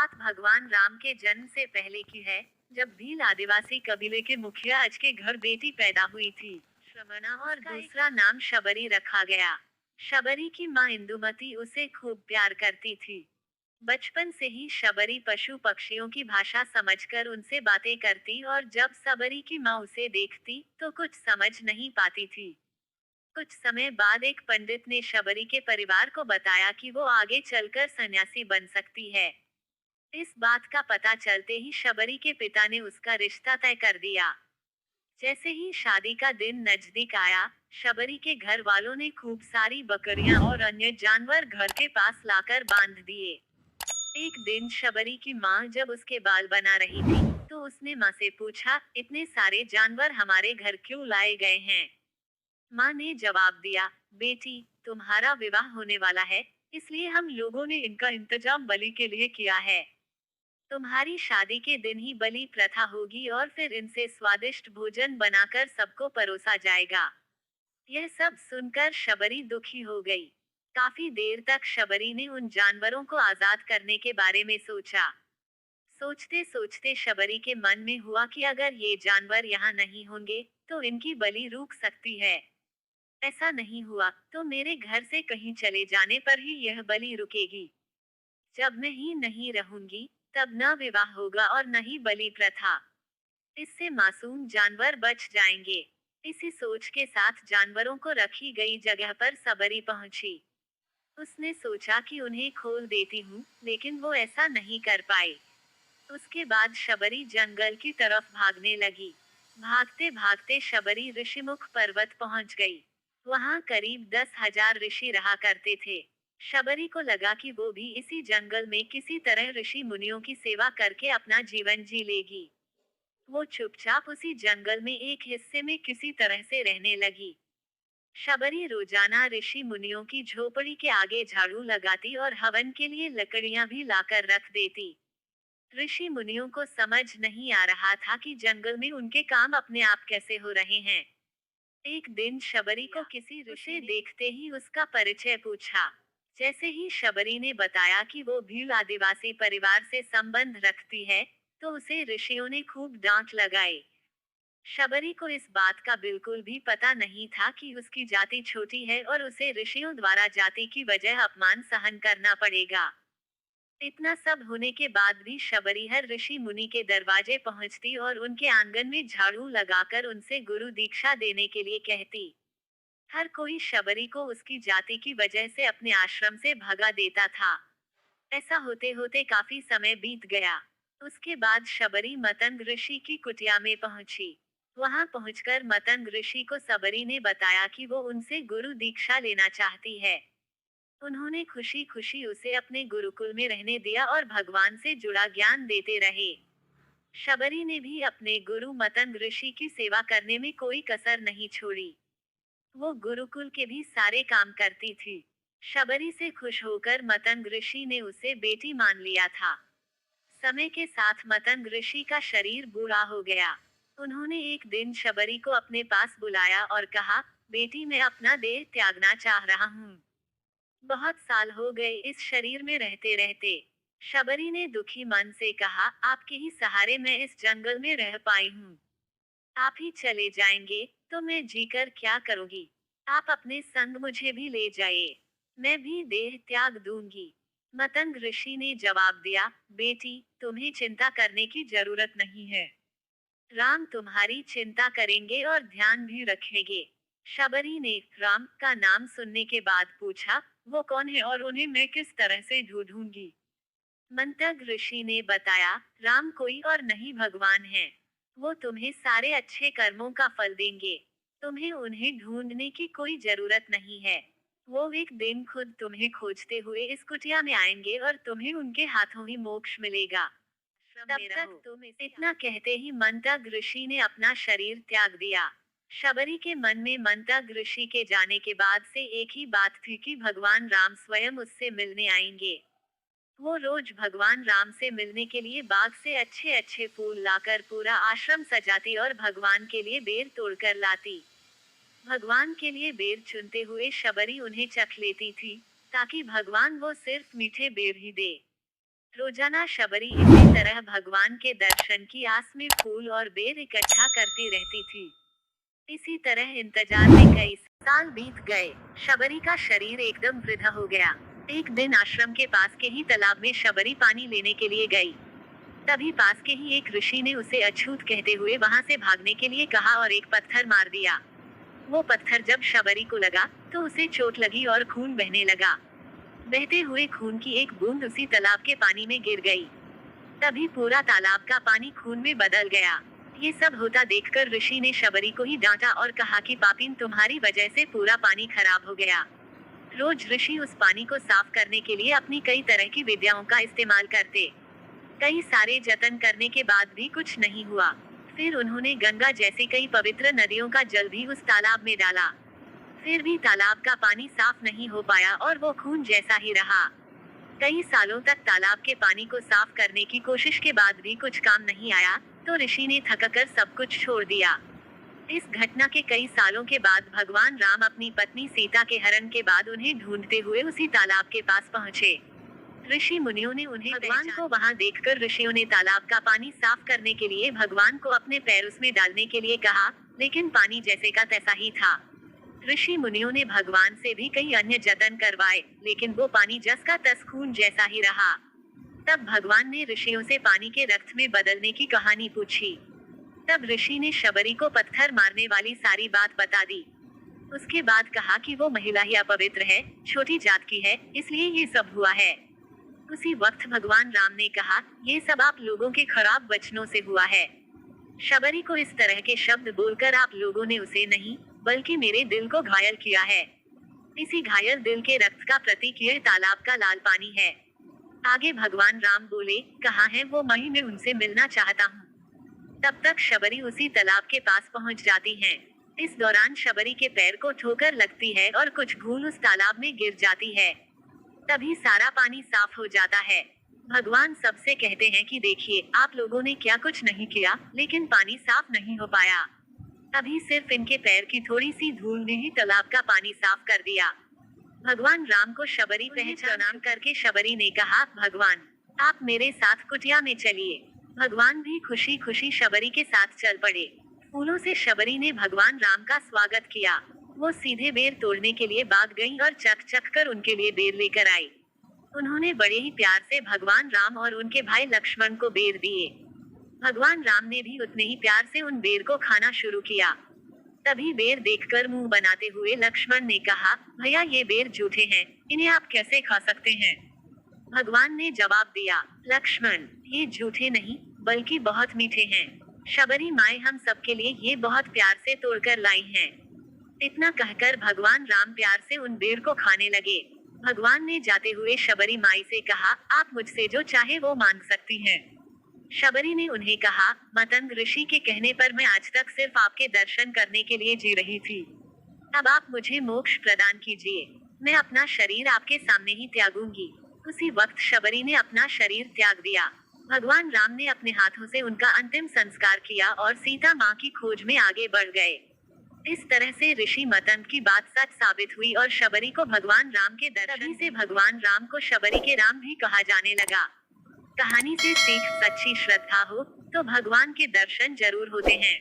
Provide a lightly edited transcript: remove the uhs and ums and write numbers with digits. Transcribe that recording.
बात भगवान राम के जन्म से पहले की है, जब भील आदिवासी कबीले के मुखिया अज के घर बेटी पैदा हुई थी। श्रवणा और दूसरा नाम शबरी रखा गया। शबरी की माँ इंदुमती उसे खूब प्यार करती थी। बचपन से ही शबरी पशु पक्षियों की भाषा समझकर उनसे बातें करती और जब शबरी की माँ उसे देखती तो कुछ समझ नहीं पाती थी। कुछ समय बाद एक पंडित ने शबरी के परिवार को बताया कि वो आगे चलकर सन्यासी बन सकती है। इस बात का पता चलते ही शबरी के पिता ने उसका रिश्ता तय कर दिया। जैसे ही शादी का दिन नजदीक आया, शबरी के घर वालों ने खूब सारी बकरियां और अन्य जानवर घर के पास लाकर बांध दिए। एक दिन शबरी की माँ जब उसके बाल बना रही थी, तो उसने माँ से पूछा, इतने सारे जानवर हमारे घर क्यों लाए गए हैं? माँ ने जवाब दिया, बेटी, तुम्हारा विवाह होने वाला है, इसलिए हम लोगों ने इनका इंतजाम बलि के लिए किया है। तुम्हारी शादी के दिन ही बलि प्रथा होगी और फिर इनसे स्वादिष्ट भोजन बनाकर सबको परोसा जाएगा। यह सब सुनकर शबरी दुखी हो गई। काफी देर तक शबरी ने उन जानवरों को आजाद करने के बारे में सोचा। सोचते सोचते शबरी के मन में हुआ कि अगर ये जानवर यहाँ नहीं होंगे, तो इनकी बलि रुक सकती है। ऐसा नहीं हुआ, तो मेरे घर से कहीं चले जाने पर ही यह बलि रुकेगी। जब मैं ही नहीं रहूंगी, तब न विवाह होगा और न ही बलि प्रथा। इससे मासूम जानवर बच जाएंगे। इसी सोच के साथ जानवरों को रखी गई जगह पर सबरी पहुंची। उसने सोचा कि उन्हें खोल देती हूँ, लेकिन वो ऐसा नहीं कर पाई। उसके बाद शबरी जंगल की तरफ भागने लगी। भागते भागते शबरी ऋषिमुख पर्वत पहुंच गई। वहां करीब 10,000 ऋषि रहा करते थे। शबरी को लगा कि वो भी इसी जंगल में किसी तरह ऋषि मुनियों की सेवा करके अपना जीवन जी लेगी। वो चुपचाप उसी जंगल में एक हिस्से में किसी तरह से रहने लगी। शबरी रोजाना ऋषि मुनियों की झोपड़ी के आगे झाड़ू लगाती और हवन के लिए लकड़ियां भी लाकर रख देती। ऋषि मुनियों को समझ नहीं आ रहा था कि जंगल में उनके काम अपने आप कैसे हो रहे हैं। एक दिन शबरी को किसी ऋषि ने देखते ही उसका परिचय पूछा। जैसे ही शबरी ने बताया कि वो भील आदिवासी परिवार से संबंध रखती है, तो उसे ऋषियों ने खूब डांट लगाई। शबरी को इस बात का बिल्कुल भी पता नहीं था कि उसकी जाति छोटी है और उसे ऋषियों द्वारा जाति की वजह अपमान सहन करना पड़ेगा। इतना सब होने के बाद भी शबरी हर ऋषि मुनि के दरवाजे पहुंचती और उनके आंगन में झाड़ू लगाकर उनसे गुरु दीक्षा देने के लिए कहती। हर कोई शबरी को उसकी जाति की वजह से अपने आश्रम से भगा देता था। ऐसा होते होते काफी समय बीत गया। उसके बाद शबरी मतंग ऋषि की कुटिया में पहुंची। वहां पहुंचकर मतंग ऋषि को शबरी ने बताया कि वो उनसे गुरु दीक्षा लेना चाहती है। उन्होंने खुशी खुशी उसे अपने गुरुकुल में रहने दिया और भगवान से जुड़ा ज्ञान देते रहे। शबरी ने भी अपने गुरु मतंग ऋषि की सेवा करने में कोई कसर नहीं छोड़ी। वो गुरुकुल के भी सारे काम करती थी। शबरी से खुश होकर मतंग ऋषि ने उसे बेटी मान लिया था। समय के साथ मतंग ऋषि का शरीर बूढ़ा हो गया। उन्होंने एक दिन शबरी को अपने पास बुलाया और कहा, बेटी, मैं अपना देह त्यागना चाह रहा हूँ। बहुत साल हो गए इस शरीर में रहते रहते। शबरी ने दुखी मन से कहा, आपके ही सहारे मैं इस जंगल में रह पाई हूँ। आप ही चले जाएंगे, तो मैं जीकर क्या करूंगी? आप अपने संग मुझे भी ले जाइए। मैं भी देह त्याग दूंगी। मतंग ऋषि ने जवाब दिया, बेटी, तुम्हें चिंता करने की जरूरत नहीं है। राम तुम्हारी चिंता करेंगे और ध्यान भी रखेंगे। शबरी ने राम का नाम सुनने के बाद पूछा, वो कौन है और उन्हें मैं किस तरह से ढूंढूंगी? मंतग ऋषि ने बताया, राम कोई और नहीं भगवान है। वो तुम्हें सारे अच्छे कर्मों का फल देंगे। तुम्हें उन्हें ढूंढने की कोई जरूरत नहीं है। वो एक दिन खुद तुम्हें खोजते हुए इस कुटिया में आएंगे और तुम्हें उनके हाथों ही मोक्ष मिलेगा। तब तक तुम इतना कहते ही मंतग ऋषि ने अपना शरीर त्याग दिया। शबरी के मन में मंतग ऋषि के जाने के बाद से एक ही बात थी कि भगवान राम स्वयं उससे मिलने आएंगे। वो रोज भगवान राम से मिलने के लिए बाग से अच्छे अच्छे फूल लाकर पूरा आश्रम सजाती और भगवान के लिए बेर तोड़कर लाती। भगवान के लिए बेर चुनते हुए शबरी उन्हें चख लेती थी, ताकि भगवान वो सिर्फ मीठे बेर ही दे। रोजाना शबरी इसी तरह भगवान के दर्शन की आस में फूल और बेर इकट्ठा करती रहती थी। इसी तरह इंतजार में कई साल बीत गए। शबरी का शरीर एकदम वृद्ध हो गया। एक दिन आश्रम के पास के ही तालाब में शबरी पानी लेने के लिए गई। तभी पास के ही एक ऋषि ने उसे अछूत कहते हुए वहां से भागने के लिए कहा और एक पत्थर मार दिया। वो पत्थर जब शबरी को लगा तो उसे चोट लगी और खून बहने लगा। बहते हुए खून की एक बूंद उसी तालाब के पानी में गिर गई। तभी पूरा तालाब का पानी खून में बदल गया। ये सब होता देखकर ऋषि ने शबरी को ही डांटा और कहा कि पापिन, तुम्हारी वजह से पूरा पानी खराब हो गया। रोज ऋषि उस पानी को साफ करने के लिए अपनी कई तरह की विद्याओं का इस्तेमाल करते। कई सारे जतन करने के बाद भी कुछ नहीं हुआ। फिर उन्होंने गंगा जैसी कई पवित्र नदियों का जल भी उस तालाब में डाला। फिर भी तालाब का पानी साफ नहीं हो पाया और वो खून जैसा ही रहा। कई सालों तक तालाब के पानी को साफ करने की कोशिश के बाद भी कुछ काम नहीं आया, तो ऋषि ने थककर सब कुछ छोड़ दिया। इस घटना के कई सालों के बाद भगवान राम अपनी पत्नी सीता के हरण के बाद उन्हें ढूंढते हुए उसी तालाब के पास पहुँचे। ऋषि मुनियों ने उन्हें भगवान को वहां देखकर ऋषियों ने तालाब का पानी साफ करने के लिए भगवान को अपने पैर उसमें डालने के लिए कहा, लेकिन पानी जैसे का तैसा ही था। ऋषि मुनियों ने भगवान से भी कई अन्य जतन करवाए, लेकिन वो पानी जस का तस खून जैसा ही रहा। तब भगवान ने ऋषियों से पानी के रक्त में बदलने की कहानी पूछी। तब ऋषि ने शबरी को पत्थर मारने वाली सारी बात बता दी। उसके बाद कहा कि वो महिला ही अपवित्र है, छोटी जात की है, इसलिए ये सब हुआ है। उसी वक्त भगवान राम ने कहा, ये सब आप लोगों के खराब वचनों से हुआ है। शबरी को इस तरह के शब्द बोलकर आप लोगों ने उसे नहीं, बल्कि मेरे दिल को घायल किया है। इसी घायल दिल के रक्त का प्रतीक यह तालाब का लाल पानी है। आगे भगवान राम बोले, कहाँ है वो, मैं उनसे मिलना चाहता हूँ। तब तक शबरी उसी तालाब के पास पहुँच जाती हैं। इस दौरान शबरी के पैर को ठोकर लगती है और कुछ धूल उस तालाब में गिर जाती है। तभी सारा पानी साफ हो जाता है। भगवान सबसे कहते हैं कि देखिए, आप लोगों ने क्या कुछ नहीं किया, लेकिन पानी साफ नहीं हो पाया। अभी सिर्फ इनके पैर की थोड़ी सी धूल ने ही तालाब का पानी साफ कर दिया। भगवान राम को शबरी प्रणाम करके शबरी ने कहा, भगवान आप मेरे साथ कुटिया में चलिए। भगवान भी खुशी खुशी शबरी के साथ चल पड़े। फूलों से शबरी ने भगवान राम का स्वागत किया। वो सीधे बेर तोड़ने के लिए भाग गई और चक चक कर उनके लिए बेर लेकर आई। उन्होंने बड़े ही प्यार से भगवान राम और उनके भाई लक्ष्मण को बेर दिए। भगवान राम ने भी उतने ही प्यार से उन बेर को खाना शुरू किया। तभी बेर देखकर मुंह बनाते हुए लक्ष्मण ने कहा, भैया ये बेर झूठे हैं, इन्हें आप कैसे खा सकते हैं? भगवान ने जवाब दिया, लक्ष्मण ये झूठे नहीं, बल्कि बहुत मीठे हैं। शबरी माए हम सबके लिए ये बहुत प्यार से तोड़कर लाई हैं। इतना कहकर भगवान राम प्यार से उन बेर को खाने लगे। भगवान ने जाते हुए शबरी माई से कहा, आप मुझसे जो चाहे वो मांग सकती हैं। शबरी ने उन्हें कहा, मतंग ऋषि के कहने पर मैं आज तक सिर्फ आपके दर्शन करने के लिए जी रही थी। अब आप मुझे मोक्ष प्रदान कीजिए। मैं अपना शरीर आपके सामने ही त्यागूंगी। उसी वक्त शबरी ने अपना शरीर त्याग दिया। भगवान राम ने अपने हाथों से उनका अंतिम संस्कार किया और सीता माँ की खोज में आगे बढ़ गए। इस तरह से ऋषि मतंग की बात सच साबित हुई और शबरी को भगवान राम के दर्शन से भगवान राम को शबरी के राम भी कहा जाने लगा। कहानी से सीख, सच्ची श्रद्धा हो तो भगवान के दर्शन जरूर होते हैं।